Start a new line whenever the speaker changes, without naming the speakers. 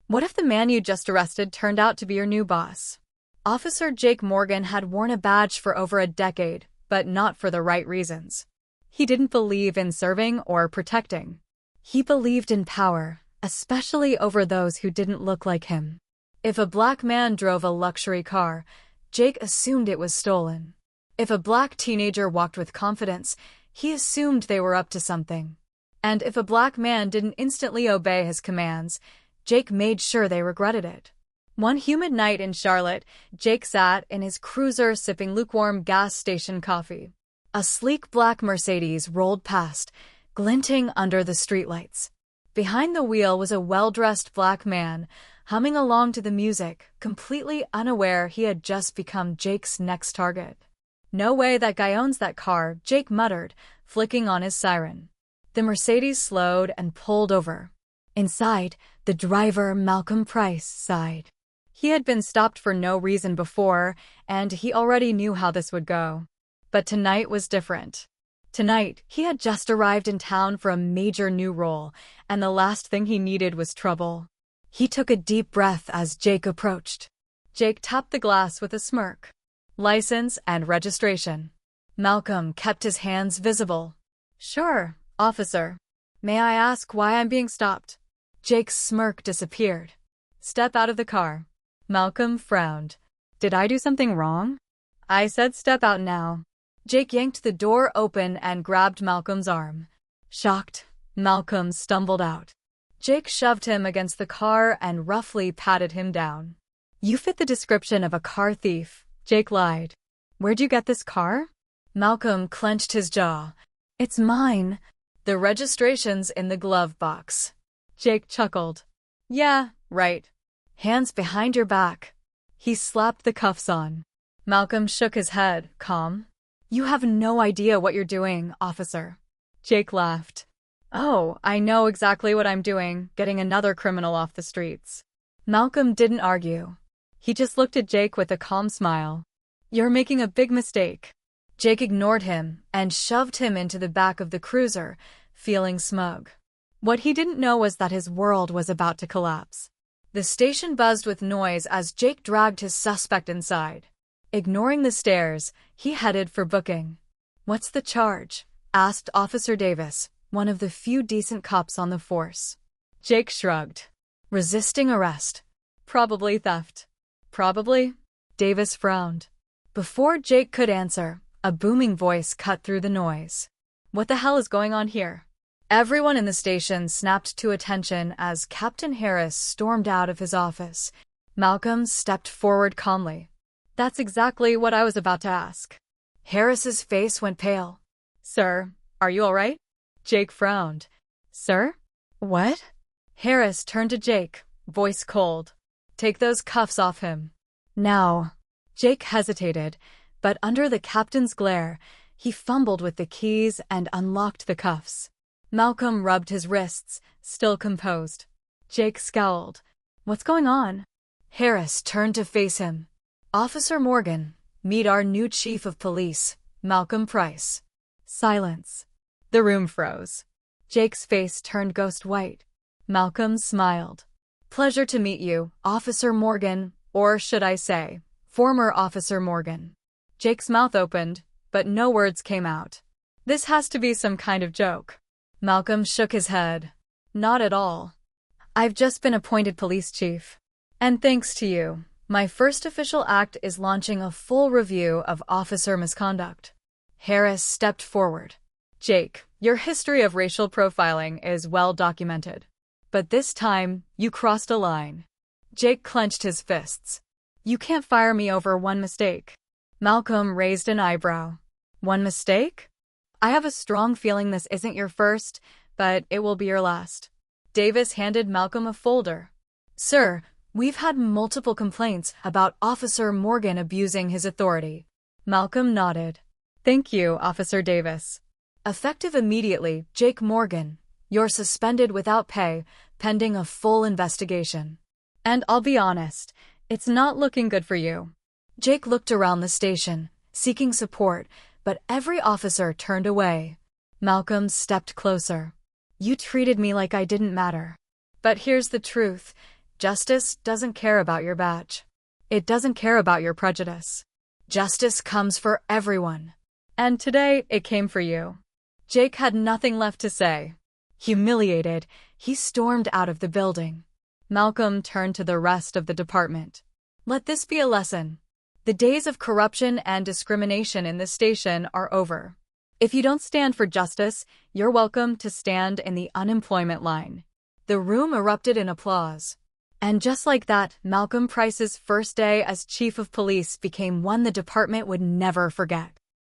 What if the man you just arrested turned out to be your new boss? Officer Jake Morgan had worn a badge for over a decade, but not for the right reasons. He didn't believe in serving or protecting. He believed in power, especially over those who didn't look like him. If a black man drove a luxury car, Jake assumed it was stolen. If a black teenager walked with confidence, he assumed they were up to something. And if a black man didn't instantly obey his commands, Jake made sure they regretted it. One humid night in Charlotte, Jake sat in his cruiser sipping lukewarm gas station coffee. A sleek black Mercedes rolled past, glinting under the streetlights. Behind the wheel was a well-dressed black man, humming along to the music, completely unaware he had just become Jake's next target. "No way that guy owns that car," Jake muttered, flicking on his siren. The Mercedes slowed and pulled over. Inside, the driver, Malcolm Price, sighed. He had been stopped for no reason before, and he already knew how this would go. But tonight was different. Tonight, he had just arrived in town for a major new role, and the last thing he needed was trouble. He took a deep breath as Jake approached. Jake tapped the glass with a smirk. "License and registration." Malcolm kept his hands visible. "Sure, officer. May I ask why I'm being stopped?" Jake's smirk disappeared. "Step out of the car." Malcolm frowned. "Did I do something wrong?" "I said step out now." Jake yanked the door open and grabbed Malcolm's arm. Shocked, Malcolm stumbled out. Jake shoved him against the car and roughly patted him down. "You fit the description of a car thief," Jake lied. "Where'd you get this car?" Malcolm clenched his jaw. "It's mine." "The registration's in the glove box." Jake chuckled. "Yeah, right. Hands behind your back." He slapped the cuffs on. Malcolm shook his head, calm. "You have no idea what you're doing, officer." Jake laughed. "Oh, I know exactly what I'm doing, getting another criminal off the streets." Malcolm didn't argue. He just looked at Jake with a calm smile. "You're making a big mistake." Jake ignored him and shoved him into the back of the cruiser, feeling smug. What he didn't know was that his world was about to collapse. The station buzzed with noise as Jake dragged his suspect inside. Ignoring the stares, he headed for booking. "What's the charge?" asked Officer Davis, one of the few decent cops on the force. Jake shrugged. "Resisting arrest." "Probably theft." "Probably?" Davis frowned. Before Jake could answer, a booming voice cut through the noise. "What the hell is going on here?" Everyone in the station snapped to attention as Captain Harris stormed out of his office. Malcolm stepped forward calmly. "That's exactly what I was about to ask." Harris's face went pale. "Sir, are you all right?" Jake frowned. "Sir? What?" Harris turned to Jake, voice cold. "Take those cuffs off him." "Now." Jake hesitated, but under the captain's glare, he fumbled with the keys and unlocked the cuffs. Malcolm rubbed his wrists, still composed. Jake scowled. "What's going on?" Harris turned to face him. "Officer Morgan, meet our new chief of police, Malcolm Price." Silence. The room froze. Jake's face turned ghost white. Malcolm smiled. "Pleasure to meet you, Officer Morgan, or should I say, former Officer Morgan." Jake's mouth opened, but no words came out. "This has to be some kind of joke." Malcolm shook his head. "Not at all. I've just been appointed police chief. And thanks to you, my first official act is launching a full review of officer misconduct." Harris stepped forward. "Jake, your history of racial profiling is well documented. But this time, you crossed a line." Jake clenched his fists. "You can't fire me over one mistake." Malcolm raised an eyebrow. "One mistake? I have a strong feeling this isn't your first, but it will be your last." Davis handed Malcolm a folder. "Sir, we've had multiple complaints about Officer Morgan abusing his authority." Malcolm nodded. "Thank you, Officer Davis." "Effective immediately, Jake Morgan. You're suspended without pay, pending a full investigation. And I'll be honest, it's not looking good for you." Jake looked around the station, seeking support, but every officer turned away. Malcolm stepped closer. "You treated me like I didn't matter. But here's the truth. Justice doesn't care about your badge. It doesn't care about your prejudice. Justice comes for everyone. And today, it came for you. Jake had nothing left to say. Humiliated, he stormed out of the building. Malcolm turned to the rest of the department. Let this be a lesson. The days of corruption and discrimination in this station are over. If you don't stand for justice, you're welcome to stand in the unemployment line. The room erupted in applause. And just like that, Malcolm Price's first day as chief of police became one the department would never forget.